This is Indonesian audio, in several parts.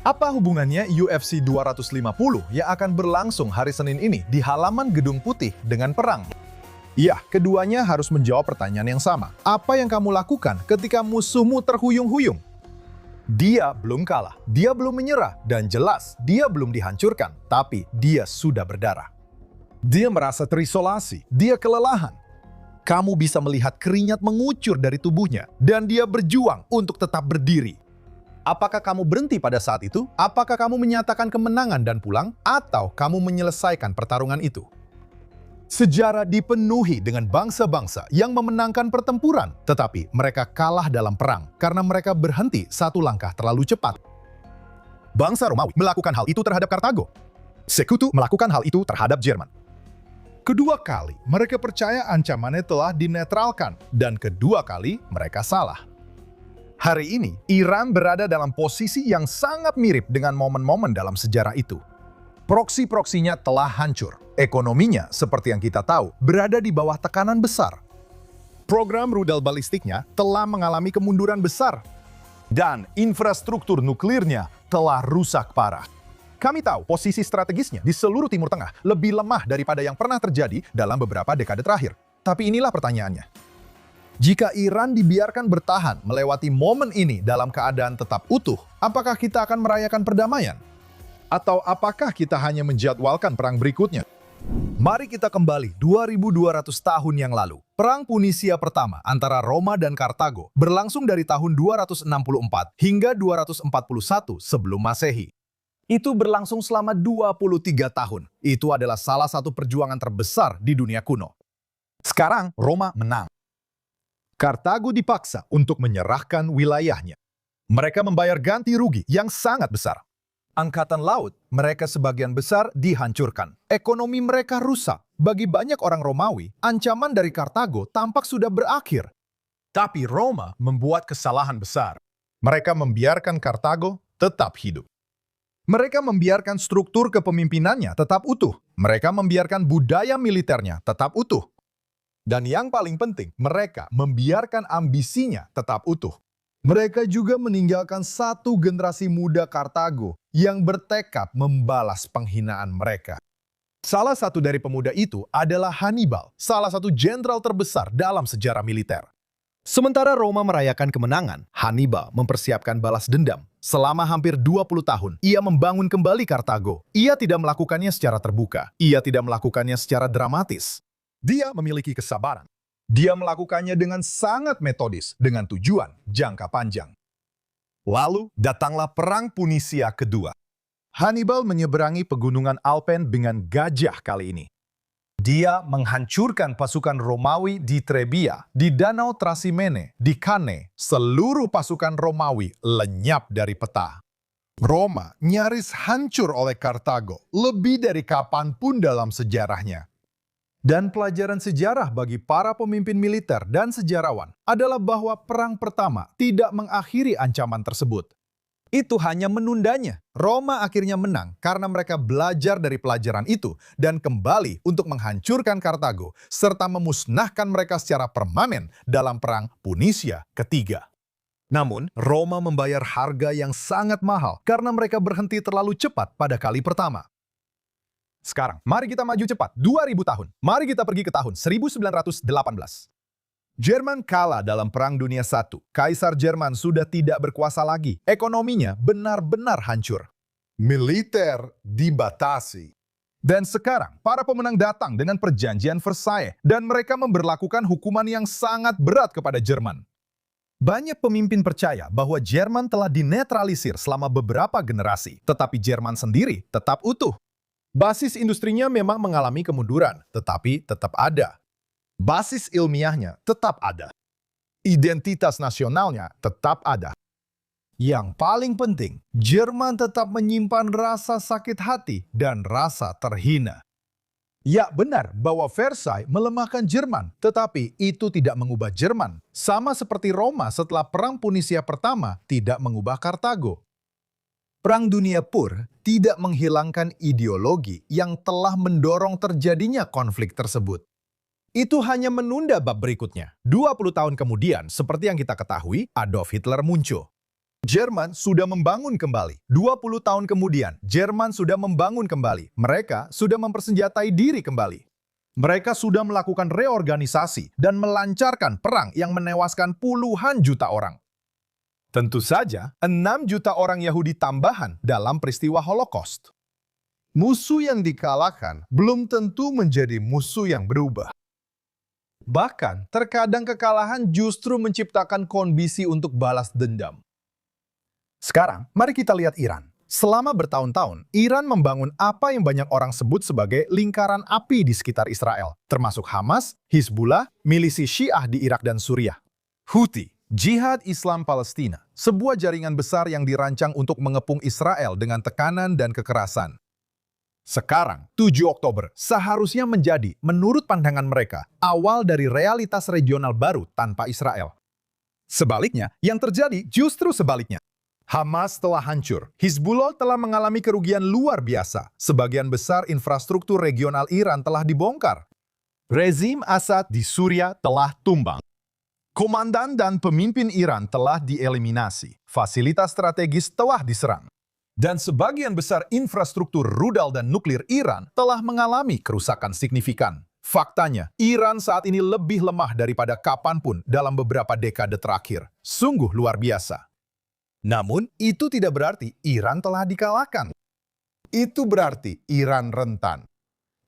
Apa hubungannya UFC 250 yang akan berlangsung hari Senin ini di halaman Gedung Putih dengan perang? Ya, keduanya harus menjawab pertanyaan yang sama. Apa yang kamu lakukan ketika musuhmu terhuyung-huyung? Dia belum kalah, dia belum menyerah, dan jelas dia belum dihancurkan, tapi dia sudah berdarah. Dia merasa terisolasi, dia kelelahan. Kamu bisa melihat keringat mengucur dari tubuhnya, dan dia berjuang untuk tetap berdiri. Apakah kamu berhenti pada saat itu? Apakah kamu menyatakan kemenangan dan pulang? Atau kamu menyelesaikan pertarungan itu? Sejarah dipenuhi dengan bangsa-bangsa yang memenangkan pertempuran, tetapi mereka kalah dalam perang karena mereka berhenti satu langkah terlalu cepat. Bangsa Romawi melakukan hal itu terhadap Kartago. Sekutu melakukan hal itu terhadap Jerman. Kedua kali mereka percaya ancamannya telah dinetralkan, dan kedua kali mereka salah. Hari ini, Iran berada dalam posisi yang sangat mirip dengan momen-momen dalam sejarah itu. Proksi-proksinya telah hancur. Ekonominya, seperti yang kita tahu, berada di bawah tekanan besar. Program rudal balistiknya telah mengalami kemunduran besar. Dan infrastruktur nuklirnya telah rusak parah. Kami tahu posisi strategisnya di seluruh Timur Tengah lebih lemah daripada yang pernah terjadi dalam beberapa dekade terakhir. Tapi inilah pertanyaannya. Jika Iran dibiarkan bertahan melewati momen ini dalam keadaan tetap utuh, apakah kita akan merayakan perdamaian? Atau apakah kita hanya menjadwalkan perang berikutnya? Mari kita kembali 2200 tahun yang lalu. Perang Punisia pertama antara Roma dan Kartago berlangsung dari tahun 264 hingga 241 sebelum Masehi. Itu berlangsung selama 23 tahun. Itu adalah salah satu perjuangan terbesar di dunia kuno. Sekarang Roma menang. Kartago dipaksa untuk menyerahkan wilayahnya. Mereka membayar ganti rugi yang sangat besar. Angkatan laut mereka sebagian besar dihancurkan. Ekonomi mereka rusak. Bagi banyak orang Romawi, ancaman dari Kartago tampak sudah berakhir. Tapi Roma membuat kesalahan besar. Mereka membiarkan Kartago tetap hidup. Mereka membiarkan struktur kepemimpinannya tetap utuh. Mereka membiarkan budaya militernya tetap utuh. Dan yang paling penting, mereka membiarkan ambisinya tetap utuh. Mereka juga meninggalkan satu generasi muda Kartago yang bertekad membalas penghinaan mereka. Salah satu dari pemuda itu adalah Hannibal, salah satu jenderal terbesar dalam sejarah militer. Sementara Roma merayakan kemenangan, Hannibal mempersiapkan balas dendam. Selama hampir 20 tahun, ia membangun kembali Kartago. Ia tidak melakukannya secara terbuka. Ia tidak melakukannya secara dramatis. Dia memiliki kesabaran. Dia melakukannya dengan sangat metodis, dengan tujuan jangka panjang. Lalu, datanglah Perang Punisia kedua. Hannibal menyeberangi pegunungan Alpen dengan gajah kali ini. Dia menghancurkan pasukan Romawi di Trebia, di Danau Trasimene, di Cannae. Seluruh pasukan Romawi lenyap dari peta. Roma nyaris hancur oleh Kartago, lebih dari kapanpun dalam sejarahnya. Dan pelajaran sejarah bagi para pemimpin militer dan sejarawan adalah bahwa perang pertama tidak mengakhiri ancaman tersebut. Itu hanya menundanya. Roma akhirnya menang karena mereka belajar dari pelajaran itu dan kembali untuk menghancurkan Kartago serta memusnahkan mereka secara permanen dalam Perang Punisia ketiga. Namun, Roma membayar harga yang sangat mahal karena mereka berhenti terlalu cepat pada kali pertama. Sekarang, mari kita maju cepat, 2000 tahun. Mari kita pergi ke tahun 1918. Jerman kalah dalam Perang Dunia I. Kaisar Jerman sudah tidak berkuasa lagi. Ekonominya benar-benar hancur. Militer dibatasi. Dan sekarang, para pemenang datang dengan perjanjian Versailles dan mereka memberlakukan hukuman yang sangat berat kepada Jerman. Banyak pemimpin percaya bahwa Jerman telah dinetralisir selama beberapa generasi, tetapi Jerman sendiri tetap utuh. Basis industrinya memang mengalami kemunduran, tetapi tetap ada. Basis ilmiahnya tetap ada. Identitas nasionalnya tetap ada. Yang paling penting, Jerman tetap menyimpan rasa sakit hati dan rasa terhina. Ya, benar bahwa Versailles melemahkan Jerman, tetapi itu tidak mengubah Jerman. Sama seperti Roma setelah Perang Punisia pertama tidak mengubah Kartago. Perang Dunia Pur tidak menghilangkan ideologi yang telah mendorong terjadinya konflik tersebut. Itu hanya menunda bab berikutnya. 20 tahun kemudian, seperti yang kita ketahui, Adolf Hitler muncul. Jerman sudah membangun kembali. 20 tahun kemudian, Jerman sudah membangun kembali. Mereka sudah mempersenjatai diri kembali. Mereka sudah melakukan reorganisasi dan melancarkan perang yang menewaskan puluhan juta orang. Tentu saja, 6 juta orang Yahudi tambahan dalam peristiwa Holocaust. Musuh yang dikalahkan belum tentu menjadi musuh yang berubah. Bahkan, terkadang kekalahan justru menciptakan kondisi untuk balas dendam. Sekarang, mari kita lihat Iran. Selama bertahun-tahun, Iran membangun apa yang banyak orang sebut sebagai lingkaran api di sekitar Israel, termasuk Hamas, Hizbullah, milisi Syiah di Irak dan Suriah. Houthi, Jihad Islam Palestina, sebuah jaringan besar yang dirancang untuk mengepung Israel dengan tekanan dan kekerasan. Sekarang, 7 Oktober seharusnya menjadi, menurut pandangan mereka, awal dari realitas regional baru tanpa Israel. Sebaliknya, yang terjadi justru sebaliknya. Hamas telah hancur, Hizbullah telah mengalami kerugian luar biasa, sebagian besar infrastruktur regional Iran telah dibongkar. Rezim Assad di Suriah telah tumbang. Komandan dan pemimpin Iran telah dieliminasi, fasilitas strategis telah diserang. Dan sebagian besar infrastruktur rudal dan nuklir Iran telah mengalami kerusakan signifikan. Faktanya, Iran saat ini lebih lemah daripada kapanpun dalam beberapa dekade terakhir. Sungguh luar biasa. Namun, itu tidak berarti Iran telah dikalahkan. Itu berarti Iran rentan.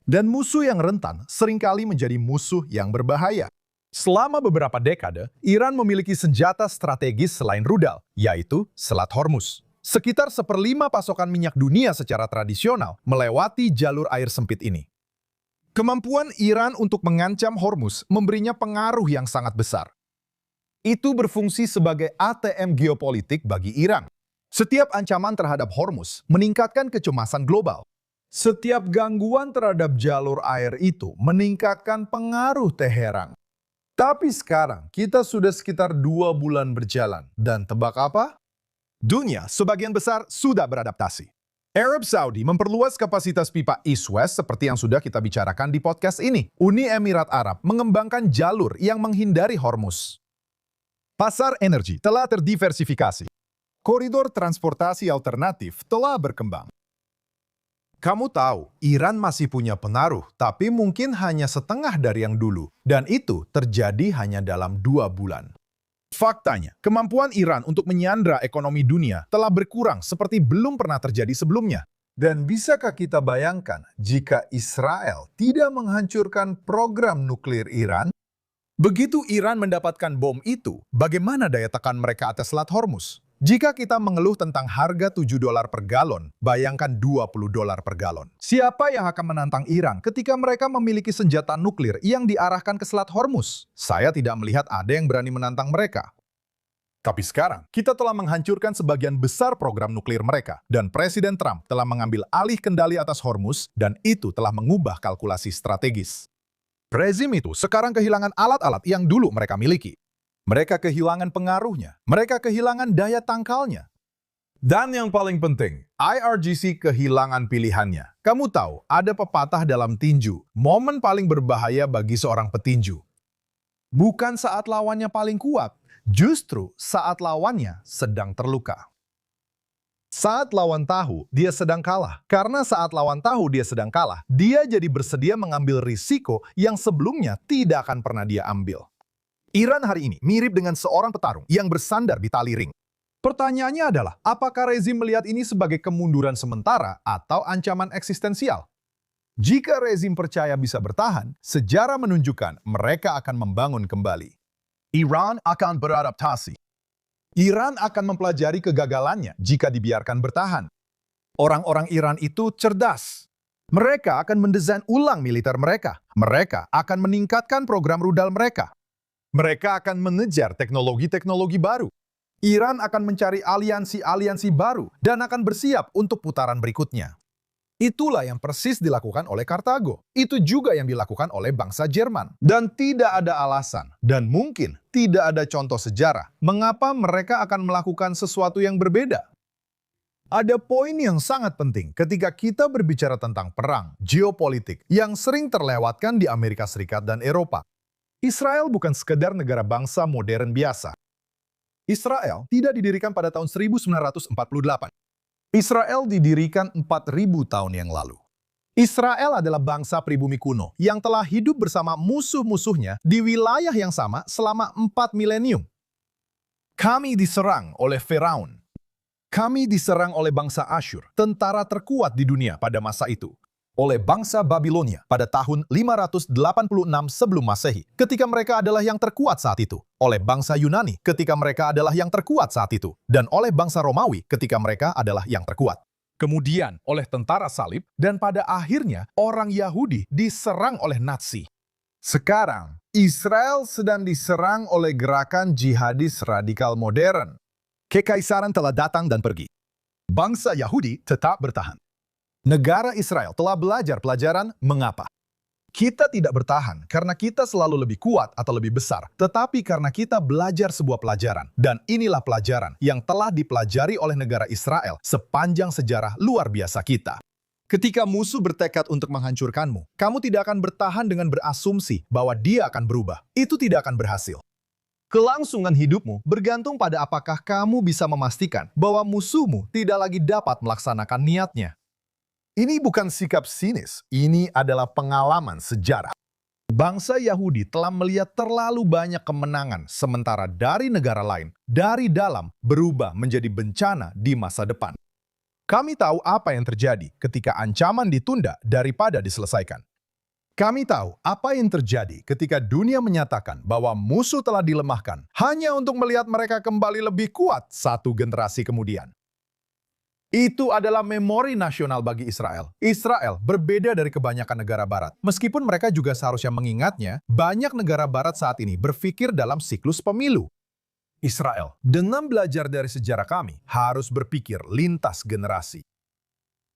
Dan musuh yang rentan seringkali menjadi musuh yang berbahaya. Selama beberapa dekade, Iran memiliki senjata strategis selain rudal, yaitu Selat Hormuz. Sekitar 1/5 pasokan minyak dunia secara tradisional melewati jalur air sempit ini. Kemampuan Iran untuk mengancam Hormuz memberinya pengaruh yang sangat besar. Itu berfungsi sebagai ATM geopolitik bagi Iran. Setiap ancaman terhadap Hormuz meningkatkan kecemasan global. Setiap gangguan terhadap jalur air itu meningkatkan pengaruh Teheran. Tapi sekarang kita sudah sekitar 2 bulan berjalan. Dan tebak apa? Dunia sebagian besar sudah beradaptasi. Arab Saudi memperluas kapasitas pipa East-West seperti yang sudah kita bicarakan di podcast ini. Uni Emirat Arab mengembangkan jalur yang menghindari Hormuz. Pasar energi telah terdiversifikasi. Koridor transportasi alternatif telah berkembang. Kamu tahu, Iran masih punya pengaruh, tapi mungkin hanya setengah dari yang dulu. Dan itu terjadi hanya dalam 2 bulan. Faktanya, kemampuan Iran untuk menyandra ekonomi dunia telah berkurang seperti belum pernah terjadi sebelumnya. Dan bisakah kita bayangkan jika Israel tidak menghancurkan program nuklir Iran? Begitu Iran mendapatkan bom itu, bagaimana daya tekan mereka atas Selat Hormuz? Jika kita mengeluh tentang harga $7 per galon, bayangkan $20 per galon. Siapa yang akan menantang Iran ketika mereka memiliki senjata nuklir yang diarahkan ke Selat Hormuz? Saya tidak melihat ada yang berani menantang mereka. Tapi sekarang, kita telah menghancurkan sebagian besar program nuklir mereka, dan Presiden Trump telah mengambil alih kendali atas Hormuz, dan itu telah mengubah kalkulasi strategis. Rezim itu sekarang kehilangan alat-alat yang dulu mereka miliki. Mereka kehilangan pengaruhnya. Mereka kehilangan daya tangkalnya. Dan yang paling penting, IRGC kehilangan pilihannya. Kamu tahu, ada pepatah dalam tinju, momen paling berbahaya bagi seorang petinju. Bukan saat lawannya paling kuat, justru saat lawannya sedang terluka. Saat lawan tahu, dia sedang kalah. Karena saat lawan tahu dia sedang kalah, dia jadi bersedia mengambil risiko yang sebelumnya tidak akan pernah dia ambil. Iran hari ini mirip dengan seorang petarung yang bersandar di tali ring. Pertanyaannya adalah, apakah rezim melihat ini sebagai kemunduran sementara atau ancaman eksistensial? Jika rezim percaya bisa bertahan, sejarah menunjukkan mereka akan membangun kembali. Iran akan beradaptasi. Iran akan mempelajari kegagalannya jika dibiarkan bertahan. Orang-orang Iran itu cerdas. Mereka akan mendesain ulang militer mereka. Mereka akan meningkatkan program rudal mereka. Mereka akan mengejar teknologi-teknologi baru. Iran akan mencari aliansi-aliansi baru dan akan bersiap untuk putaran berikutnya. Itulah yang persis dilakukan oleh Kartago. Itu juga yang dilakukan oleh bangsa Jerman. Dan tidak ada alasan, dan mungkin tidak ada contoh sejarah, mengapa mereka akan melakukan sesuatu yang berbeda. Ada poin yang sangat penting ketika kita berbicara tentang perang, geopolitik, yang sering terlewatkan di Amerika Serikat dan Eropa. Israel bukan sekedar negara bangsa modern biasa. Israel tidak didirikan pada tahun 1948. Israel didirikan 4.000 tahun yang lalu. Israel adalah bangsa pribumi kuno yang telah hidup bersama musuh-musuhnya di wilayah yang sama selama 4 milenium. Kami diserang oleh Firaun. Kami diserang oleh bangsa Asyur, tentara terkuat di dunia pada masa itu. Oleh bangsa Babilonia pada tahun 586 sebelum Masehi, ketika mereka adalah yang terkuat saat itu. Oleh bangsa Yunani ketika mereka adalah yang terkuat saat itu. Dan oleh bangsa Romawi ketika mereka adalah yang terkuat. Kemudian oleh tentara salib, dan pada akhirnya orang Yahudi diserang oleh Nazi. Sekarang, Israel sedang diserang oleh gerakan jihadis radikal modern. Kekaisaran telah datang dan pergi. Bangsa Yahudi tetap bertahan. Negara Israel telah belajar pelajaran mengapa. Kita tidak bertahan karena kita selalu lebih kuat atau lebih besar, tetapi karena kita belajar sebuah pelajaran. Dan inilah pelajaran yang telah dipelajari oleh negara Israel sepanjang sejarah luar biasa kita. Ketika musuh bertekad untuk menghancurkanmu, kamu tidak akan bertahan dengan berasumsi bahwa dia akan berubah. Itu tidak akan berhasil. Kelangsungan hidupmu bergantung pada apakah kamu bisa memastikan bahwa musuhmu tidak lagi dapat melaksanakan niatnya. Ini bukan sikap sinis, ini adalah pengalaman sejarah. Bangsa Yahudi telah melihat terlalu banyak kemenangan, sementara dari negara lain, dari dalam, berubah menjadi bencana di masa depan. Kami tahu apa yang terjadi ketika ancaman ditunda daripada diselesaikan. Kami tahu apa yang terjadi ketika dunia menyatakan bahwa musuh telah dilemahkan hanya untuk melihat mereka kembali lebih kuat satu generasi kemudian. Itu adalah memori nasional bagi Israel. Israel berbeda dari kebanyakan negara barat. Meskipun mereka juga seharusnya mengingatnya, banyak negara barat saat ini berpikir dalam siklus pemilu. Israel, dengan belajar dari sejarah kami, harus berpikir lintas generasi.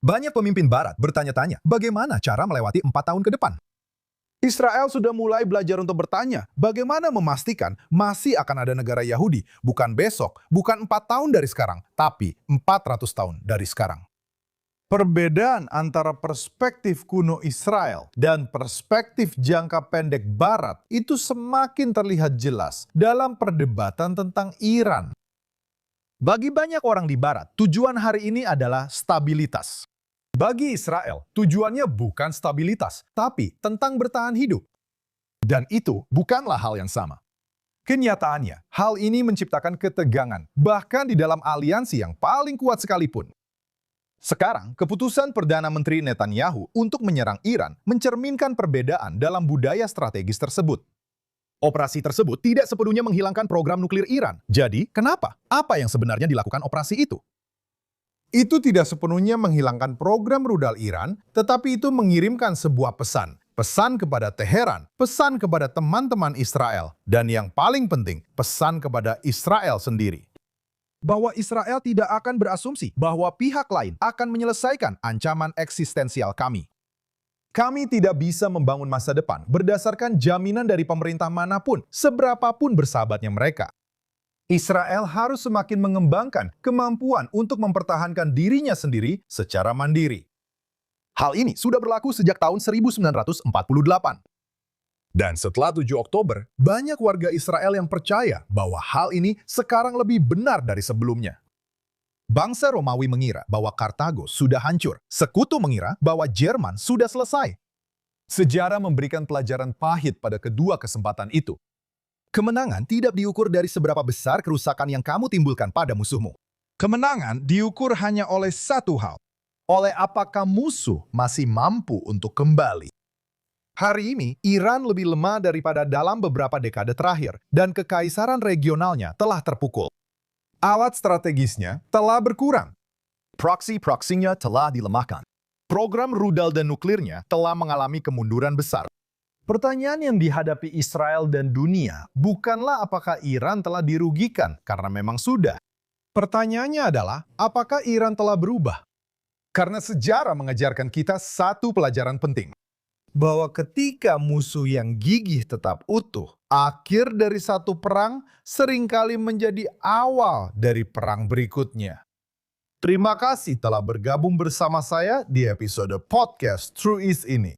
Banyak pemimpin barat bertanya-tanya, bagaimana cara melewati 4 tahun ke depan? Israel sudah mulai belajar untuk bertanya, bagaimana memastikan masih akan ada negara Yahudi, bukan besok, bukan 4 tahun dari sekarang, tapi 400 tahun dari sekarang. Perbedaan antara perspektif kuno Israel dan perspektif jangka pendek Barat itu semakin terlihat jelas dalam perdebatan tentang Iran. Bagi banyak orang di Barat, tujuan hari ini adalah stabilitas. Bagi Israel, tujuannya bukan stabilitas, tapi tentang bertahan hidup. Dan itu bukanlah hal yang sama. Kenyataannya, hal ini menciptakan ketegangan, bahkan di dalam aliansi yang paling kuat sekalipun. Sekarang, keputusan Perdana Menteri Netanyahu untuk menyerang Iran mencerminkan perbedaan dalam budaya strategis tersebut. Operasi tersebut tidak sepenuhnya menghilangkan program nuklir Iran. Jadi, kenapa? Apa yang sebenarnya dilakukan operasi itu? Itu tidak sepenuhnya menghilangkan program rudal Iran, tetapi itu mengirimkan sebuah pesan. Pesan kepada Teheran, pesan kepada teman-teman Israel, dan yang paling penting, pesan kepada Israel sendiri. Bahwa Israel tidak akan berasumsi bahwa pihak lain akan menyelesaikan ancaman eksistensial kami. Kami tidak bisa membangun masa depan berdasarkan jaminan dari pemerintah manapun, seberapapun bersahabatnya mereka. Israel harus semakin mengembangkan kemampuan untuk mempertahankan dirinya sendiri secara mandiri. Hal ini sudah berlaku sejak tahun 1948. Dan setelah 7 Oktober, banyak warga Israel yang percaya bahwa hal ini sekarang lebih benar dari sebelumnya. Bangsa Romawi mengira bahwa Kartago sudah hancur. Sekutu mengira bahwa Jerman sudah selesai. Sejarah memberikan pelajaran pahit pada kedua kesempatan itu. Kemenangan tidak diukur dari seberapa besar kerusakan yang kamu timbulkan pada musuhmu. Kemenangan diukur hanya oleh satu hal. Oleh apakah musuh masih mampu untuk kembali. Hari ini, Iran lebih lemah daripada dalam beberapa dekade terakhir, dan kekaisaran regionalnya telah terpukul. Alat strategisnya telah berkurang. Proksi-proksinya telah dilemahkan. Program rudal dan nuklirnya telah mengalami kemunduran besar. Pertanyaan yang dihadapi Israel dan dunia bukanlah apakah Iran telah dirugikan, karena memang sudah. Pertanyaannya adalah, apakah Iran telah berubah? Karena sejarah mengajarkan kita satu pelajaran penting. Bahwa ketika musuh yang gigih tetap utuh, akhir dari satu perang seringkali menjadi awal dari perang berikutnya. Terima kasih telah bergabung bersama saya di episode podcast True Is ini.